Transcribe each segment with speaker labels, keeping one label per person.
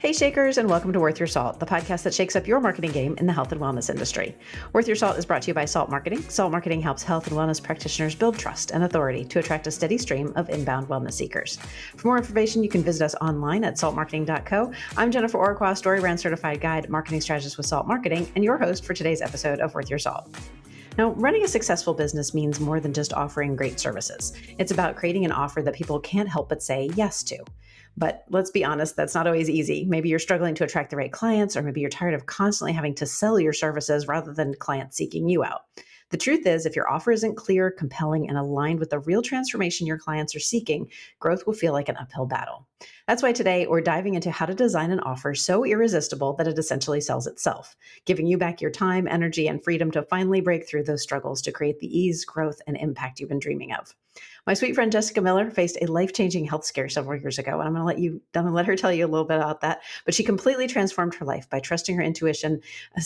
Speaker 1: Hey Shakers, and welcome to Worth Your Salt, the podcast that shakes up your marketing game in the health and wellness industry. Worth Your Salt is brought to you by Salt Marketing. Salt Marketing helps health and wellness practitioners build trust and authority to attract a steady stream of inbound wellness seekers. For more information, you can visit us online at saltmarketing.co. I'm Jennifer Orqua, StoryBrand Certified Guide, Marketing Strategist with Salt Marketing, and your host for today's episode of Worth Your Salt. Now, running a successful business means more than just offering great services. It's about creating an offer that people can't help but say yes to. But let's be honest, that's not always easy. Maybe you're struggling to attract the right clients, or maybe you're tired of constantly having to sell your services rather than clients seeking you out. The truth is, if your offer isn't clear, compelling, and aligned with the real transformation your clients are seeking, growth will feel like an uphill battle. That's why today we're diving into how to design an offer so irresistible that it essentially sells itself, giving you back your time, energy, and freedom to finally break through those struggles to create the ease, growth, and impact you've been dreaming of. My sweet friend Jessica Miller faced a life-changing health scare several years ago, and I'm going to let her tell you a little bit about that. But she completely transformed her life by trusting her intuition,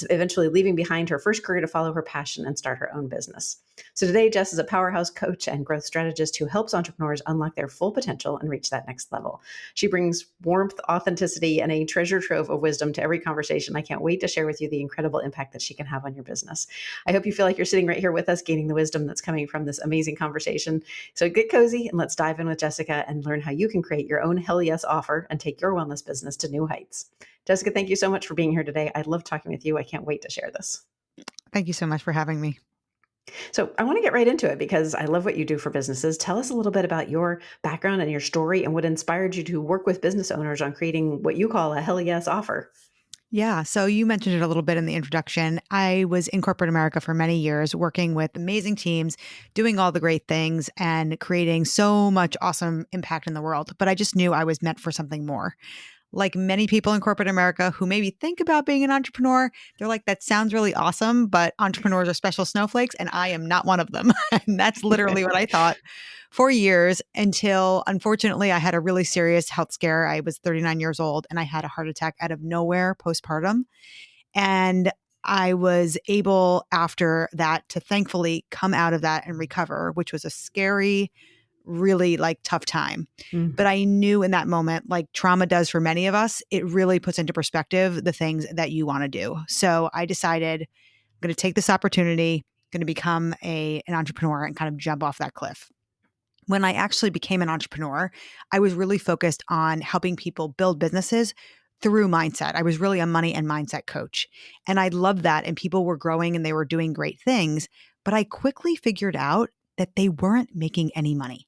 Speaker 1: eventually leaving behind her first career to follow her passion and start her own business. So today, Jess is a powerhouse coach and growth strategist who helps entrepreneurs unlock their full potential and reach that next level. She brings warmth, authenticity, and a treasure trove of wisdom to every conversation. I can't wait to share with you the incredible impact that she can have on your business. I hope you feel like you're sitting right here with us, gaining the wisdom that's coming from this amazing conversation. So get cozy and let's dive in with Jessica and learn how you can create your own hell yes offer and take your wellness business to new heights. Jessica, thank you so much for being here today. I love talking with you. I can't wait to share this.
Speaker 2: Thank you so much for having me.
Speaker 1: So I want to get right into it because I love what you do for businesses. Tell us a little bit about your background and your story and what inspired you to work with business owners on creating what you call a hell yes offer.
Speaker 2: Yeah. So you mentioned it a little bit in the introduction. I was in corporate America for many years, working with amazing teams, doing all the great things and creating so much awesome impact in the world. But I just knew I was meant for something more. Like many people in corporate America who maybe think about being an entrepreneur, they're like, that sounds really awesome, but entrepreneurs are special snowflakes, and I am not one of them. And that's literally what I thought for years until, unfortunately, I had a really serious health scare. I was 39 years old and I had a heart attack out of nowhere postpartum. And I was able after that to thankfully come out of that and recover, which was a scary, really tough time. But I knew in that moment, like trauma does for many of us, it really puts into perspective the things that you want to do. So I decided I'm going to take this opportunity, going to become an entrepreneur and kind of jump off that cliff. When I actually became an entrepreneur, I was really focused on helping people build businesses through mindset. I was really a money and mindset coach. And I loved that. And people were growing and they were doing great things. But I quickly figured out that they weren't making any money.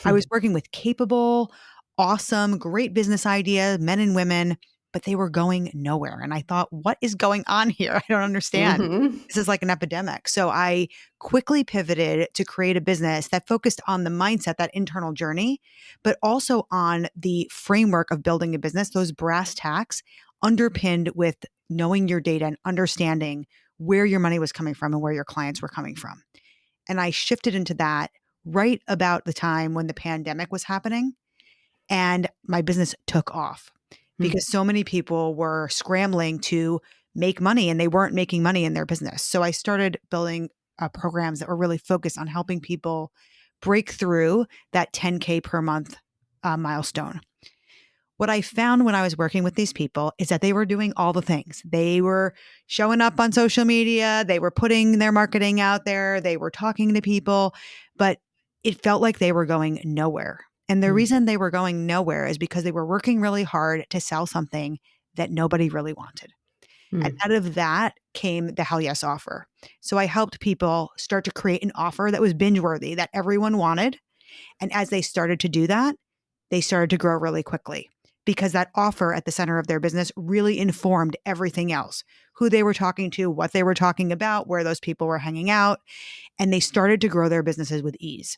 Speaker 2: I was working with capable, awesome, great business ideas, men and women, but they were going nowhere. And I thought, what is going on here? I don't understand. This is like an epidemic. So I quickly pivoted to create a business that focused on the mindset, that internal journey, but also on the framework of building a business, those brass tacks underpinned with knowing your data and understanding where your money was coming from and where your clients were coming from. And I shifted into that right about the time when the pandemic was happening, and my business took off because so many people were scrambling to make money and they weren't making money in their business. So I started building programs that were really focused on helping people break through that 10K per month milestone. What I found when I was working with these people is that they were doing all the things. They were showing up on social media, they were putting their marketing out there, they were talking to people, but it felt like they were going nowhere. And the reason they were going nowhere is because they were working really hard to sell something that nobody really wanted. And out of that came the Hell Yes offer. So I helped people start to create an offer that was binge worthy, that everyone wanted. And as they started to do that, they started to grow really quickly because that offer at the center of their business really informed everything else, who they were talking to, what they were talking about, where those people were hanging out. And they started to grow their businesses with ease.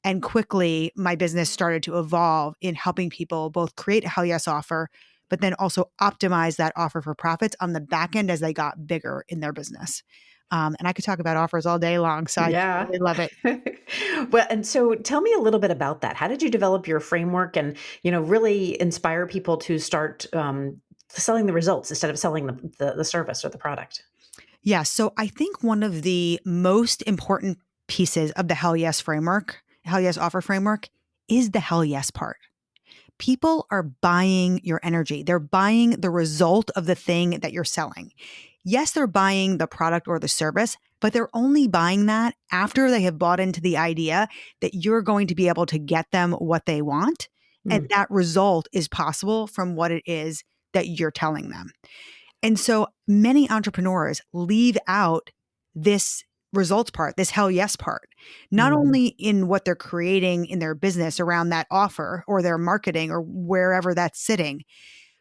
Speaker 2: And quickly, my business started to evolve in helping people both create a Hell Yes offer, but then also optimize that offer for profits on the back end as they got bigger in their business. And I could talk about offers all day long, so I really love it.
Speaker 1: Well, and so tell me a little bit about that. How did you develop your framework and, really inspire people to start selling the results instead of selling the service or the product?
Speaker 2: Yeah. So I think one of the most important pieces of the Hell Yes framework, Hell Yes offer framework, is the Hell Yes part. People are buying your energy. They're buying the result of the thing that you're selling. Yes, they're buying the product or the service, but they're only buying that after they have bought into the idea that you're going to be able to get them what they want. And
Speaker 1: Mm.
Speaker 2: that result is possible from what it is that you're telling them. And so many entrepreneurs leave out this results part, this hell yes part, not
Speaker 1: Mhm.
Speaker 2: only in what they're creating in their business around that offer or their marketing or wherever that's sitting,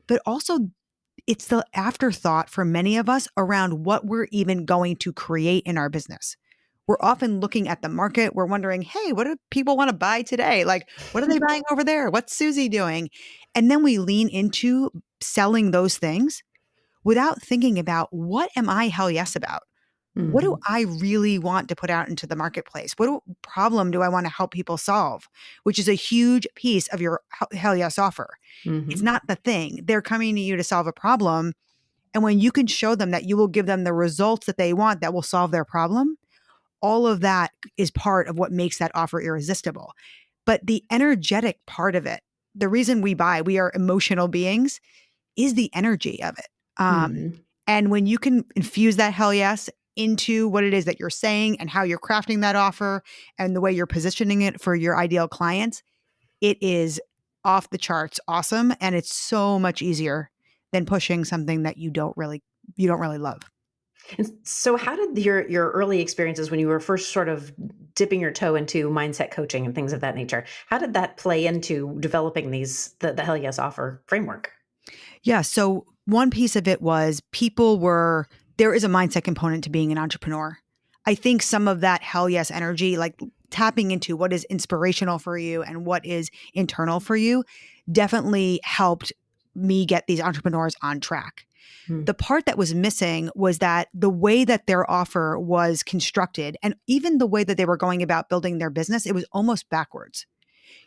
Speaker 2: but also it's the afterthought for many of us around what we're even going to create in our business. We're often looking at the market. We're wondering, hey, what do people want to buy today? Like, what are they buying over there? What's Susie doing? And then we lean into selling those things without thinking about what am I hell yes about? What do
Speaker 1: Mhm.
Speaker 2: I really want to put out into the marketplace? Problem do I want to help people solve? Which is a huge piece of your hell yes offer. It's
Speaker 1: Mhm.
Speaker 2: not the thing. They're coming to you to solve a problem. And when you can show them that you will give them the results that they want that will solve their problem, all of that is part of what makes that offer irresistible. But the energetic part of it, the reason we buy, we are emotional beings, is the energy of it.
Speaker 1: Mhm.
Speaker 2: And when you can infuse that hell yes into what it is that you're saying and how you're crafting that offer and the way you're positioning it for your ideal clients, it is off the charts awesome. And it's so much easier than pushing something that you don't really love.
Speaker 1: And so how did your early experiences when you were first sort of dipping your toe into mindset coaching and things of that nature, how did that play into developing the Hell Yes Offer framework?
Speaker 2: Yeah. So one piece of it was there is a mindset component to being an entrepreneur. I think some of that hell yes energy, like tapping into what is inspirational for you and what is internal for you, definitely helped me get these entrepreneurs on track.
Speaker 1: Mm.
Speaker 2: The part that was missing was that the way that their offer was constructed and even the way that they were going about building their business, it was almost backwards.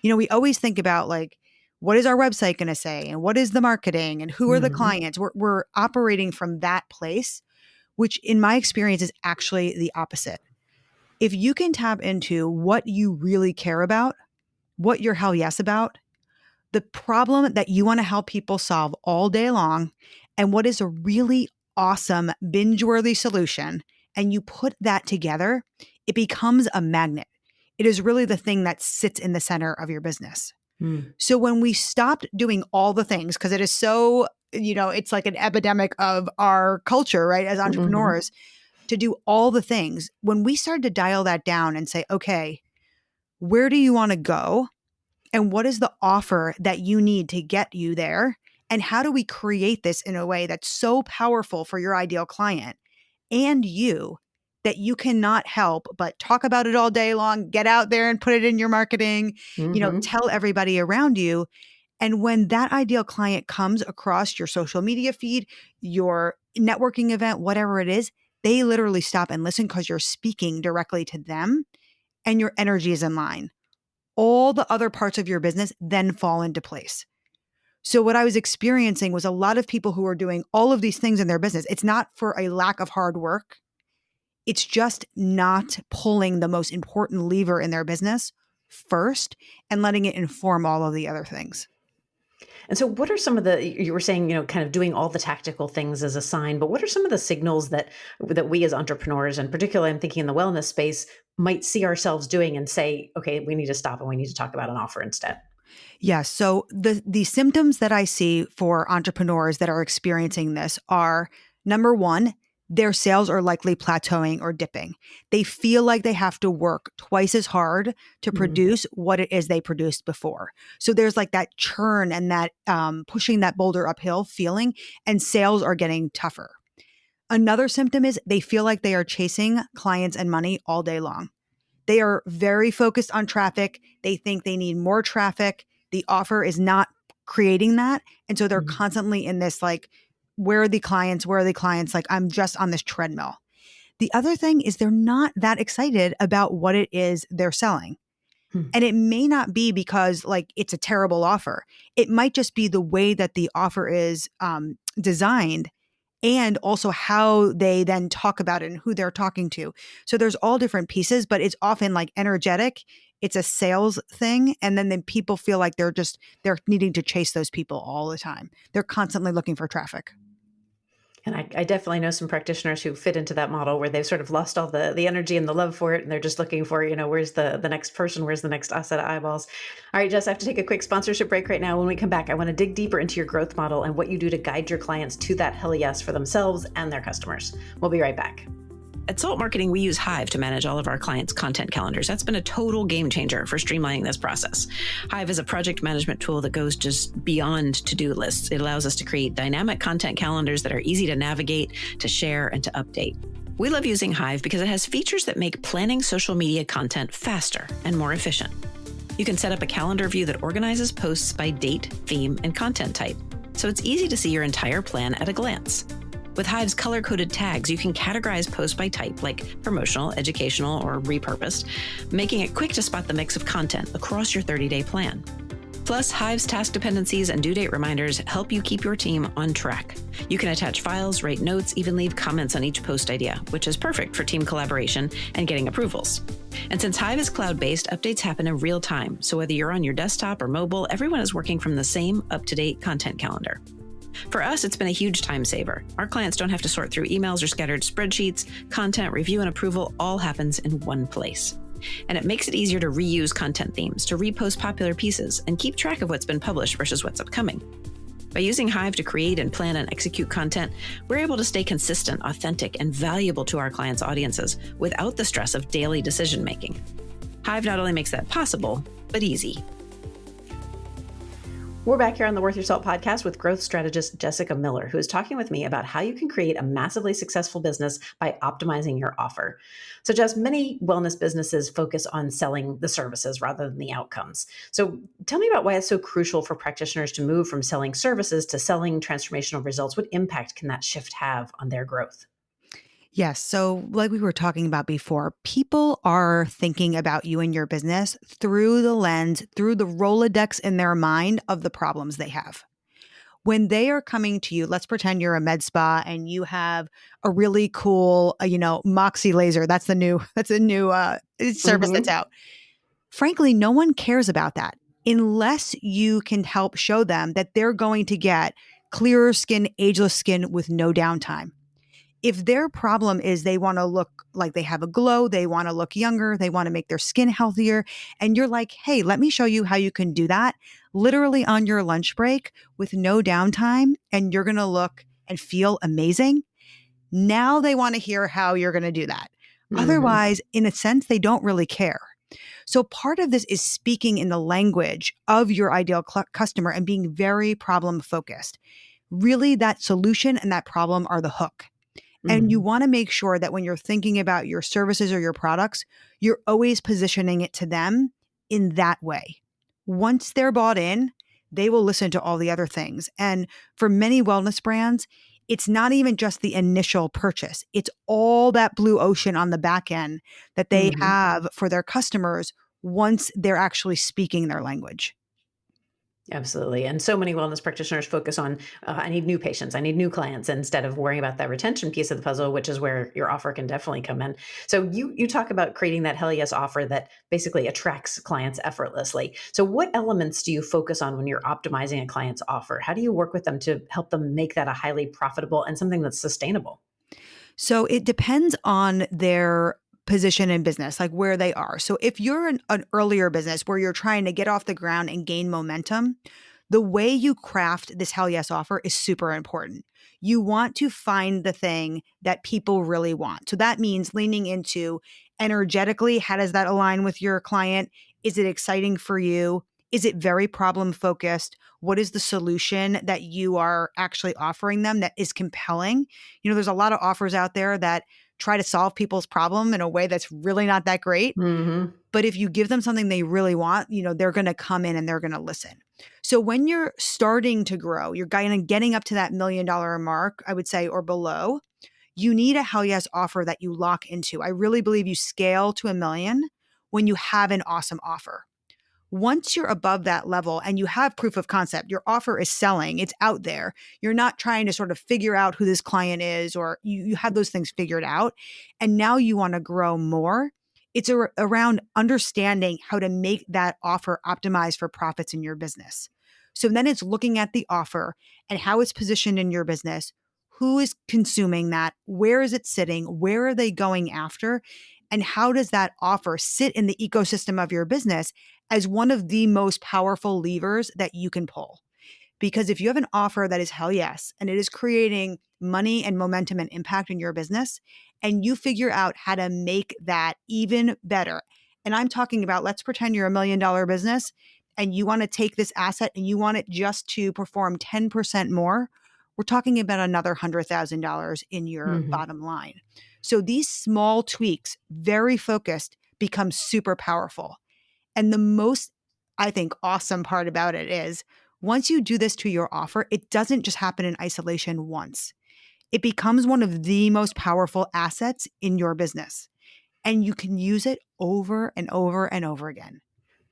Speaker 2: We always think about like, what is our website going to say? And what is the marketing? And who are the
Speaker 1: Mhm.
Speaker 2: clients? We're operating from that place, which in my experience is actually the opposite. If you can tap into what you really care about, what you're hell yes about, the problem that you want to help people solve all day long, and what is a really awesome binge worthy solution, and you put that together, it becomes a magnet. It is really the thing that sits in the center of your business.
Speaker 1: Mm.
Speaker 2: So when we stopped doing all the things, because it is so, it's like an epidemic of our culture, right? As
Speaker 1: Mhm.
Speaker 2: entrepreneurs, to do all the things, when we started to dial that down and say, okay, where do you want to go? And what is the offer that you need to get you there? And how do we create this in a way that's so powerful for your ideal client and you that you cannot help but talk about it all day long, get out there and put it in your marketing,
Speaker 1: Mhm.
Speaker 2: tell everybody around you. And when that ideal client comes across your social media feed, your networking event, whatever it is, they literally stop and listen because you're speaking directly to them and your energy is in line. All the other parts of your business then fall into place. So, what I was experiencing was a lot of people who are doing all of these things in their business. It's not for a lack of hard work, it's just not pulling the most important lever in their business first and letting it inform all of the other things.
Speaker 1: And so what are some of you were saying, kind of doing all the tactical things as a sign, but what are some of the signals that we as entrepreneurs, and particularly I'm thinking in the wellness space, might see ourselves doing and say, okay, we need to stop and we need to talk about an offer instead?
Speaker 2: Yeah. So the symptoms that I see for entrepreneurs that are experiencing this are number one, their sales are likely plateauing or dipping. They feel like they have to work twice as hard to
Speaker 1: Mm.
Speaker 2: produce what it is they produced before. So there's like that churn and that pushing that boulder uphill feeling, and sales are getting tougher. Another symptom is they feel like they are chasing clients and money all day long. They are very focused on traffic. They think they need more traffic. The offer is not creating that. And so they're
Speaker 1: Mm.
Speaker 2: constantly in this like, where are the clients? Where are the clients? Like, I'm just on this treadmill. The other thing is they're not that excited about what it is they're selling.
Speaker 1: Mm.
Speaker 2: And it may not be because like it's a terrible offer. It might just be the way that the offer is designed and also how they then talk about it and who they're talking to. So there's all different pieces, but it's often like energetic. It's a sales thing. And then people feel like they're needing to chase those people all the time. They're constantly looking for traffic.
Speaker 1: And I definitely know some practitioners who fit into that model where they've sort of lost all the energy and the love for it. And they're just looking for, where's the next person? Where's the next set of eyeballs? All right, Jess, I have to take a quick sponsorship break right now. When we come back, I want to dig deeper into your growth model and what you do to guide your clients to that hell yes for themselves and their customers. We'll be right back. At Salt Marketing, we use Hive to manage all of our clients' content calendars. That's been a total game changer for streamlining this process. Hive is a project management tool that goes just beyond to-do lists. It allows us to create dynamic content calendars that are easy to navigate, to share, and to update. We love using Hive because it has features that make planning social media content faster and more efficient. You can set up a calendar view that organizes posts by date, theme, and content type, so it's easy to see your entire plan at a glance. With Hive's color-coded tags, you can categorize posts by type, like promotional, educational, or repurposed, making it quick to spot the mix of content across your 30-day plan. Plus, Hive's task dependencies and due date reminders help you keep your team on track. You can attach files, write notes, even leave comments on each post idea, which is perfect for team collaboration and getting approvals. And since Hive is cloud-based, updates happen in real time, so whether you're on your desktop or mobile, everyone is working from the same up-to-date content calendar. For us, it's been a huge time saver. Our clients don't have to sort through emails or scattered spreadsheets. Content review and approval all happens in one place. And it makes it easier to reuse content themes, to repost popular pieces, and keep track of what's been published versus what's upcoming. By using Hive to create and plan and execute content, we're able to stay consistent, authentic, and valuable to our clients' audiences without the stress of daily decision-making. Hive not only makes that possible, but easy. We're back here on the Worth Your Salt podcast with growth strategist Jessica Miller, who is talking with me about how you can create a massively successful business by optimizing your offer. So, Jess, many wellness businesses focus on selling the services rather than the outcomes. So tell me about why it's so crucial for practitioners to move from selling services to selling transformational results. What impact can that shift have on their growth?
Speaker 2: Yes. So, like we were talking about before, people are thinking about you and your business through the lens, through the Rolodex in their mind of the problems they have. When they are coming to you, let's pretend you're a med spa and you have a really cool, Moxie laser. That's a new service that's out. Frankly, no one cares about that unless you can help show them that they're going to get clearer skin, ageless skin with no downtime. If their problem is they want to look like they have a glow, they want to look younger, they want to make their skin healthier, and you're like, hey, let me show you how you can do that literally on your lunch break with no downtime, and you're going to look and feel amazing. Now they want to hear how you're going to do that. Otherwise, in a sense, they don't really care. So part of this is speaking in the language of your ideal customer and being very problem focused. Really, that solution and that problem are the hook. And you want to make sure that when you're thinking about your services or your products, you're always positioning it to them in that way. Once they're bought in, they will listen to all the other things. And for many wellness brands, it's not even just the initial purchase. It's all that blue ocean on the back end that they have for their customers once they're actually speaking their language.
Speaker 1: Absolutely. And so many wellness practitioners focus on, I need new patients, I need new clients, instead of worrying about that retention piece of the puzzle, which is where your offer can definitely come in. So you talk about creating that hell yes offer that basically attracts clients effortlessly. So what elements do you focus on when you're optimizing a client's offer? How do you work with them to help them make that a highly profitable and something that's sustainable?
Speaker 2: So it depends on their position in business, like where they are. So if you're an earlier business where you're trying to get off the ground and gain momentum, the way you craft this hell yes offer is super important. You want to find the thing that people really want. So that means leaning into energetically, how does that align with your client? Is it exciting for you? Is it very problem focused? What is the solution that you are actually offering them that is compelling? There's a lot of offers out there that try to solve people's problem in a way that's really not that great. But if you give them something they really want, they're going to come in and they're going to listen. So when you're starting to grow, you're kind of getting up to that $1 million mark, I would say, or below, you need a hell yes offer that you lock into. I really believe you scale to $1 million when you have an awesome offer. Once you're above that level and you have proof of concept, your offer is selling, it's out there. You're not trying to sort of figure out who this client is, or you have those things figured out. And now you want to grow more. It's around understanding how to make that offer optimize for profits in your business. So then it's looking at the offer and how it's positioned in your business. Who is consuming that? Where is it sitting? Where are they going after? And how does that offer sit in the ecosystem of your business as one of the most powerful levers that you can pull? Because if you have an offer that is hell yes, and it is creating money and momentum and impact in your business, and you figure out how to make that even better. And I'm talking about, let's pretend you're $1 million business and you want to take this asset and you want it just to perform 10% more. We're talking about another $100,000 in your bottom line. So these small tweaks, very focused, become super powerful. And the most, I think, awesome part about it is once you do this to your offer, it doesn't just happen in isolation once. It becomes one of the most powerful assets in your business. And you can use it over and over and over again.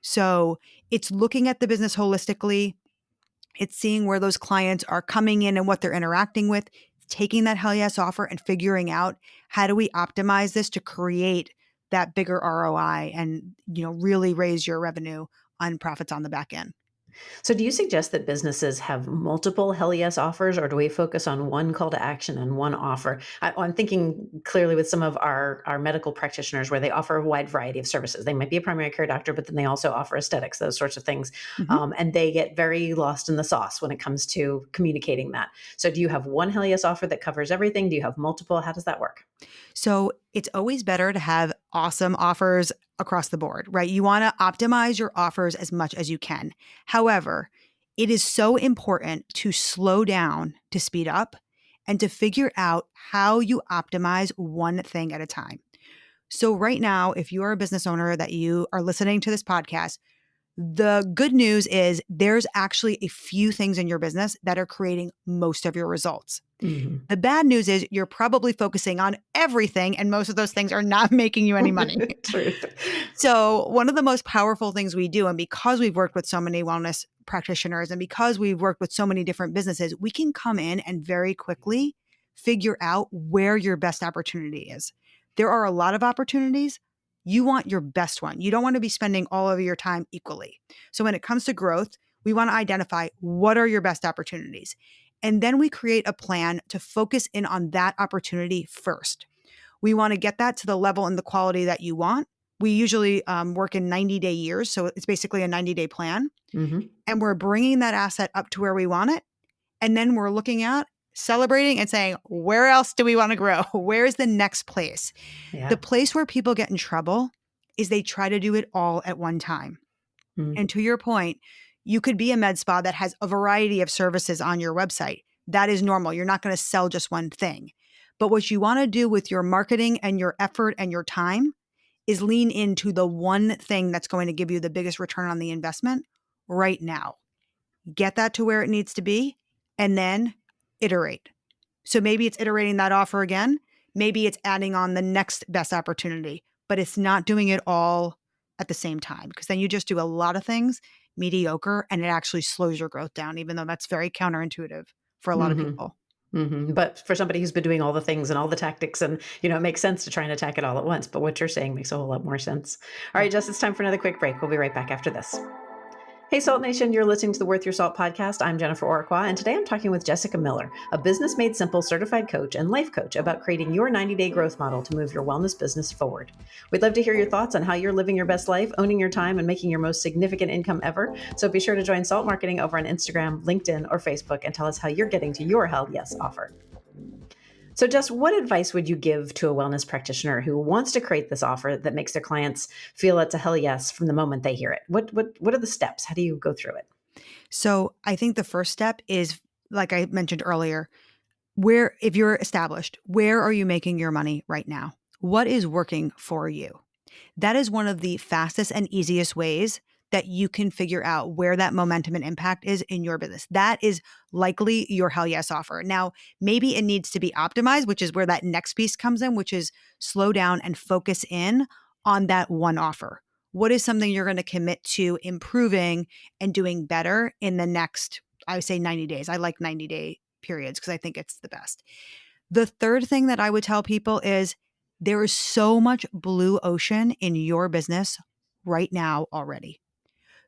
Speaker 2: So it's looking at the business holistically. It's seeing where those clients are coming in and what they're interacting with, taking that hell yes offer and figuring out how do we optimize this to create that bigger ROI and, really raise your revenue on profits on the back end.
Speaker 1: So do you suggest that businesses have multiple hell yes offers, or do we focus on one call to action and one offer? I'm thinking clearly with some of our medical practitioners where they offer a wide variety of services. They might be a primary care doctor, but then they also offer aesthetics, those sorts of things. And they get very lost in the sauce when it comes to communicating that. So do you have one hell yes offer that covers everything? Do you have multiple? How does that work?
Speaker 2: So it's always better to have awesome offers across the board, right? You want to optimize your offers as much as you can. However, it is so important to slow down to speed up and to figure out how you optimize one thing at a time. So right now, if you are a business owner that you are listening to this podcast, the good news is there's actually a few things in your business that are creating most of your results. The bad news is you're probably focusing on everything, and most of those things are not making you any money.
Speaker 1: Truth.
Speaker 2: So one of the most powerful things we do, and because we've worked with so many wellness practitioners and because we've worked with so many different businesses, we can come in and very quickly figure out where your best opportunity is. There are a lot of opportunities. You want your best one. You don't want to be spending all of your time equally. So when it comes to growth, we want to identify what are your best opportunities. And then we create a plan to focus in on that opportunity first. We want to get that to the level and the quality that you want. We usually work in 90-day years. So it's basically a 90-day plan. And we're bringing that asset up to where we want it. And then we're looking at celebrating and saying, where else do we want to grow? Where is the next place?
Speaker 1: Yeah.
Speaker 2: The place where people get in trouble is they try to do it all at one time. And to your point, you could be a med spa that has a variety of services on your website. That is normal. You're not going to sell just one thing. But what you want to do with your marketing and your effort and your time is lean into the one thing that's going to give you the biggest return on the investment right now. Get that to where it needs to be and then iterate. So maybe it's iterating that offer again. Maybe it's adding on the next best opportunity, but it's not doing it all at the same time, because then you just do a lot of things mediocre and it actually slows your growth down, even though that's very counterintuitive for a lot of people.
Speaker 1: But for somebody who's been doing all the things and all the tactics and, it makes sense to try and attack it all at once. But what you're saying makes a whole lot more sense. All right, Jess, it's time for another quick break. We'll be right back after this. Hey, Salt Nation, you're listening to the Worth Your Salt podcast. I'm Jennifer Orqua, and today I'm talking with Jessica Miller, a Business Made Simple certified coach and life coach, about creating your 90-day growth model to move your wellness business forward. We'd love to hear your thoughts on how you're living your best life, owning your time, and making your most significant income ever. So be sure to join Salt Marketing over on Instagram, LinkedIn, or Facebook, and tell us how you're getting to your hell yes offer. So Jess, what advice would you give to a wellness practitioner who wants to create this offer that makes their clients feel it's a hell yes from the moment they hear it? What are the steps? How do you go through it?
Speaker 2: So I think the first step is, like I mentioned earlier, if you're established, where are you making your money right now? What is working for you? That is one of the fastest and easiest ways that you can figure out where that momentum and impact is in your business. That is likely your hell yes offer. Now, maybe it needs to be optimized, which is where that next piece comes in, which is slow down and focus in on that one offer. What is something you're going to commit to improving and doing better in the next, I would say 90 days. I like 90-day periods because I think it's the best. The third thing that I would tell people is there is so much blue ocean in your business right now already.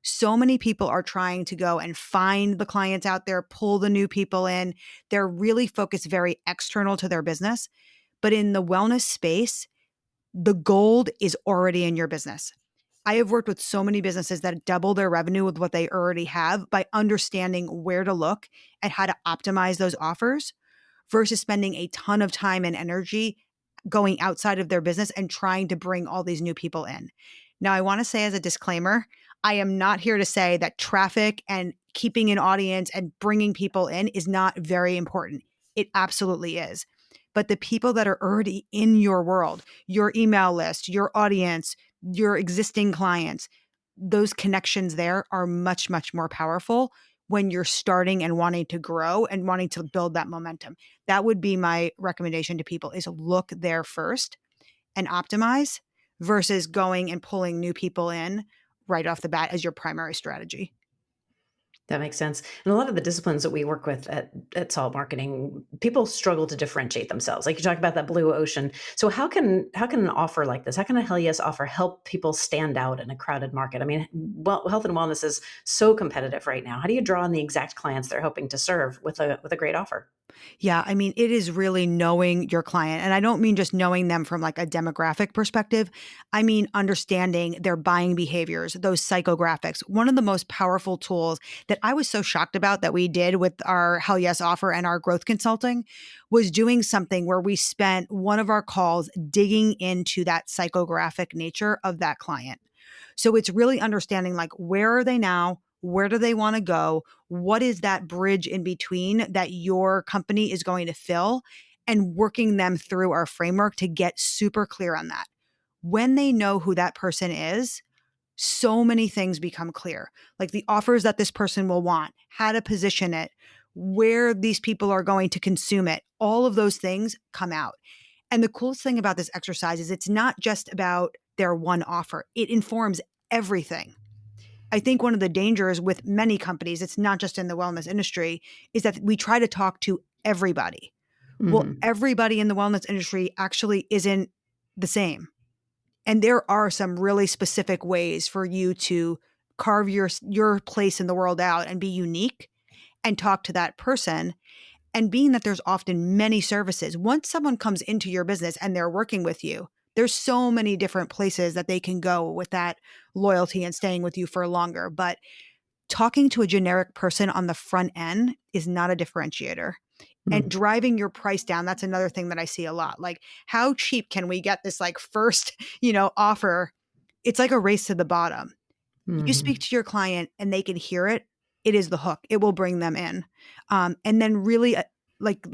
Speaker 2: So many people are trying to go and find the clients out there, pull the new people in. They're really focused very external to their business. But in the wellness space, the gold is already in your business. I have worked with so many businesses that double their revenue with what they already have by understanding where to look and how to optimize those offers versus spending a ton of time and energy going outside of their business and trying to bring all these new people in. Now, I want to say as a disclaimer, I am not here to say that traffic and keeping an audience and bringing people in is not very important. It absolutely is. But the people that are already in your world, your email list, your audience, your existing clients, those connections there are much, much more powerful when you're starting and wanting to grow and wanting to build that momentum. That would be my recommendation to people is look there first and optimize versus going and pulling new people in right off the bat as your primary strategy.
Speaker 1: That makes sense. And a lot of the disciplines that we work with at Salt Marketing, people struggle to differentiate themselves. Like you talk about that blue ocean. So how can an offer like this, how can a Hell Yes offer help people stand out in a crowded market? I mean, well, health and wellness is so competitive right now. How do you draw on the exact clients they're hoping to serve with a great offer?
Speaker 2: Yeah, I mean, it is really knowing your client. And I don't mean just knowing them from like a demographic perspective. I mean, understanding their buying behaviors, those psychographics. One of the most powerful tools that I was so shocked about that we did with our Hell Yes offer and our growth consulting was doing something where we spent one of our calls digging into that psychographic nature of that client. So it's really understanding like, where are they now? Where do they want to go? What is that bridge in between that your company is going to fill? And working them through our framework to get super clear on that. When they know who that person is, so many things become clear. Like the offers that this person will want, how to position it, where these people are going to consume it. All of those things come out. And the coolest thing about this exercise is it's not just about their one offer, it informs everything. I think one of the dangers with many companies, it's not just in the wellness industry, is that we try to talk to everybody. Well,
Speaker 1: Hmm.
Speaker 2: everybody in the wellness industry actually isn't the same. And there are some really specific ways for you to carve your place in the world out and be unique and talk to that person. And being that there's often many services, once someone comes into your business and they're working with you, there's so many different places that they can go with that loyalty and staying with you for longer. But talking to a generic person on the front end is not a differentiator. And
Speaker 1: Hmm.
Speaker 2: driving your price down, that's another thing that I see a lot. Like, how cheap can we get this like first, offer? It's like a race to the bottom. You speak
Speaker 1: Hmm.
Speaker 2: to your client and they can hear it. It is the hook. It will bring them in. And then really like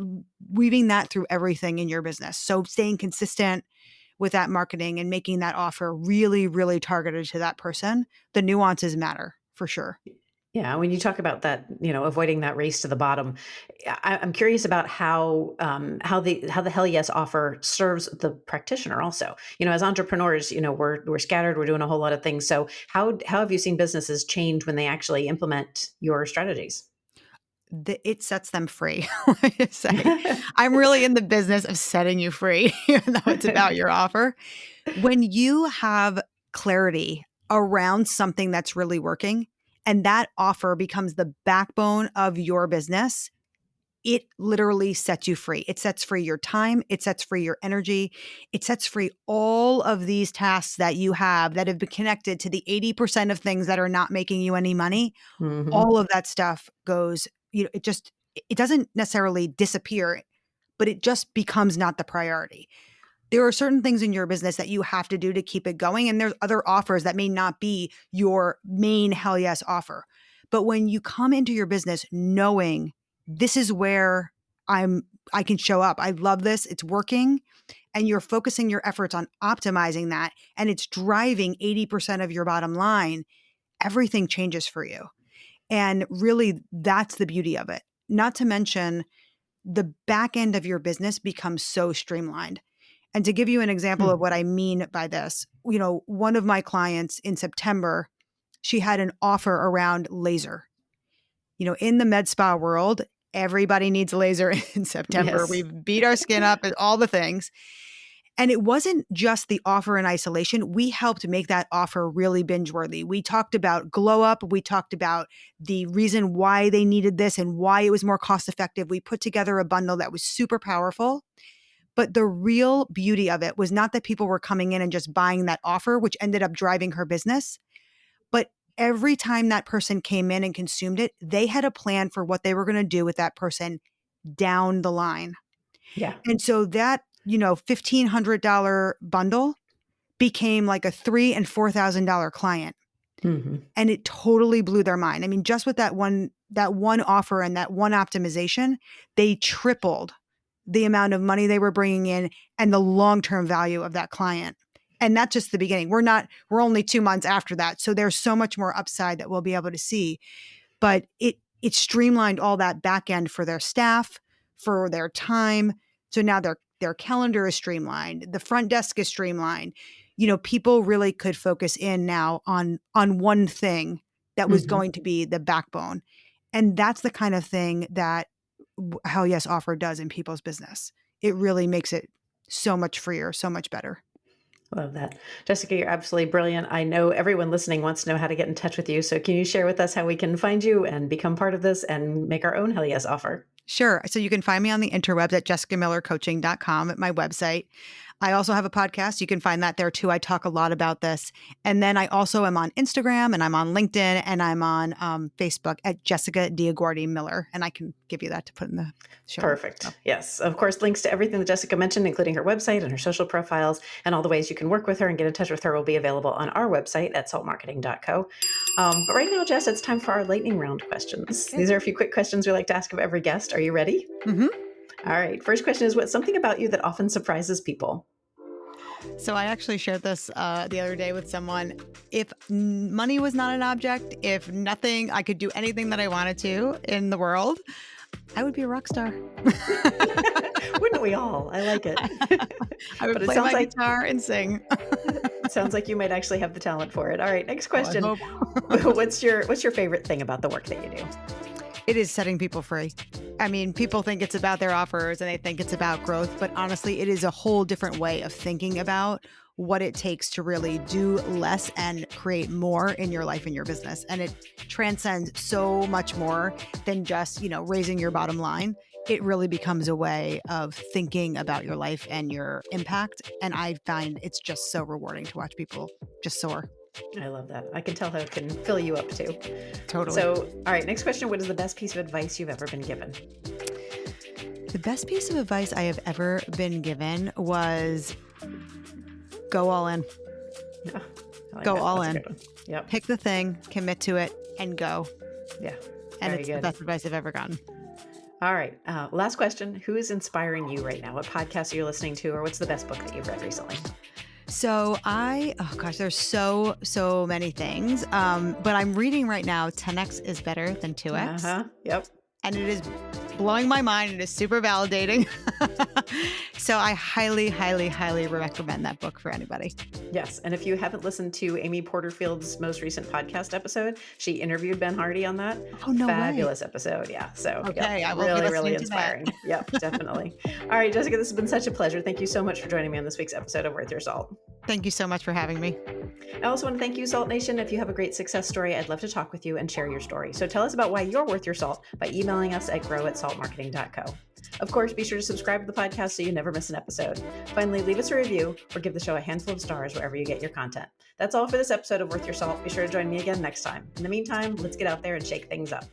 Speaker 2: weaving that through everything in your business. So staying consistent with that marketing and making that offer really, really targeted to that person. The nuances matter for sure.
Speaker 1: Yeah, when you talk about that, avoiding that race to the bottom, I'm curious about how the Hell Yes offer serves the practitioner. Also, as entrepreneurs, we're scattered, we're doing a whole lot of things. So how have you seen businesses change when they actually implement your strategies?
Speaker 2: It sets them free. Like I say, I'm really in the business of setting you free, even though it's about your offer. When you have clarity around something that's really working and that offer becomes the backbone of your business, it literally sets you free. It sets free your time. It sets free your energy. It sets free all of these tasks that you have that have been connected to the 80% of things that are not making you any money.
Speaker 1: Hmm.
Speaker 2: All of that stuff goes, it doesn't necessarily disappear, but it just becomes not the priority. There are certain things in your business that you have to do to keep it going. And there's other offers that may not be your main Hell Yes offer. But when you come into your business knowing this is where I can show up. I love this. It's working. And you're focusing your efforts on optimizing that and it's driving 80% of your bottom line, everything changes for you. And really that's the beauty of it. Not to mention the back end of your business becomes so streamlined. And to give you an example of what I mean by this, one of my clients in September, she had an offer around laser. In the med spa world, everybody needs a laser in September.
Speaker 1: Yes.
Speaker 2: We've beat our skin up and all the things. And it wasn't just the offer in isolation. We helped make that offer really binge worthy. We talked about glow up. We talked about the reason why they needed this and why it was more cost effective. We put together a bundle that was super powerful. But the real beauty of it was not that people were coming in and just buying that offer, which ended up driving her business. But every time that person came in and consumed it, they had a plan for what they were going to do with that person down the line.
Speaker 1: Yeah.
Speaker 2: And so that, $1,500 bundle became like a $3,000 and $4,000 client.
Speaker 1: Mm-hmm.
Speaker 2: And it totally blew their mind. I mean, just with that one offer and that one optimization, they tripled the amount of money they were bringing in and the long-term value of that client. And that's just the beginning. We're only 2 months after that. So there's so much more upside that we'll be able to see. But it streamlined all that back end for their staff, for their time. So now their calendar is streamlined. The front desk is streamlined. People really could focus in now on one thing that was going to be the backbone. And that's the kind of thing that Hell Yes Offer does in people's business. It really makes it so much freer, so much better.
Speaker 1: Love that. Jessica, you're absolutely brilliant. I know everyone listening wants to know how to get in touch with you. So can you share with us how we can find you and become part of this and make our own Hell Yes Offer?
Speaker 2: Sure. So you can find me on the interwebs at jessicamillercoaching.com at my website. I also have a podcast. You can find that there too. I talk a lot about this. And then I also am on Instagram and I'm on LinkedIn and I'm on Facebook at Jessica Diaguardi Miller. And I can give you that to put in the show.
Speaker 1: Perfect. Yes. Of course, links to everything that Jessica mentioned, including her website and her social profiles and all the ways you can work with her and get in touch with her will be available on our website at saltmarketing.co. But right now, Jess, it's time for our lightning round questions. Okay. These are a few quick questions we like to ask of every guest. Are you ready?
Speaker 2: Mm-hmm.
Speaker 1: All right. First question is, what's something about you that often surprises people?
Speaker 2: So I actually shared this the other day with someone. If money was not an object, if nothing, I could do anything that I wanted to in the world, I would be a rock star.
Speaker 1: Wouldn't we all? I like it.
Speaker 2: I would play my guitar and sing.
Speaker 1: It sounds like you might actually have the talent for it. All right. Next question. What's your favorite thing about the work that you do?
Speaker 2: It is setting people free. I mean, people think it's about their offers and they think it's about growth, but honestly, it is a whole different way of thinking about what it takes to really do less and create more in your life and your business. And it transcends so much more than just, raising your bottom line. It really becomes a way of thinking about your life and your impact. And I find it's just so rewarding to watch people just soar.
Speaker 1: I love that. I can tell how it can fill you up too.
Speaker 2: Totally.
Speaker 1: So, all right, next question. What is the best piece of advice you've ever been given?
Speaker 2: The best piece of advice I have ever been given was go all in.
Speaker 1: Yeah,
Speaker 2: go all in.
Speaker 1: Yep.
Speaker 2: Pick the thing, commit to it, and go.
Speaker 1: Yeah.
Speaker 2: And it's the best advice I've ever gotten.
Speaker 1: All right. Last question. Who is inspiring you right now? What podcast are you listening to, or what's the best book that you've read recently?
Speaker 2: So there's so many things. But I'm reading right now, 10X is better than 2X.
Speaker 1: Yep.
Speaker 2: And it is blowing my mind. It is super validating. So I highly, highly, highly recommend that book for anybody.
Speaker 1: Yes. And if you haven't listened to Amy Porterfield's most recent podcast episode, she interviewed Ben Hardy on that.
Speaker 2: Oh, no
Speaker 1: Fabulous
Speaker 2: way.
Speaker 1: Episode. Yeah. So
Speaker 2: okay,
Speaker 1: I will really inspiring. Yep, definitely. All right, Jessica, this has been such a pleasure. Thank you so much for joining me on this week's episode of Worth Your Salt.
Speaker 2: Thank you so much for having me.
Speaker 1: I also want to thank you, Salt Nation. If you have a great success story, I'd love to talk with you and share your story. So tell us about why you're worth your salt by emailing us at grow@saltmarketing.co. Of course, be sure to subscribe to the podcast so you never miss an episode. Finally, leave us a review or give the show a handful of stars wherever you get your content. That's all for this episode of Worth Your Salt. Be sure to join me again next time. In the meantime, let's get out there and shake things up.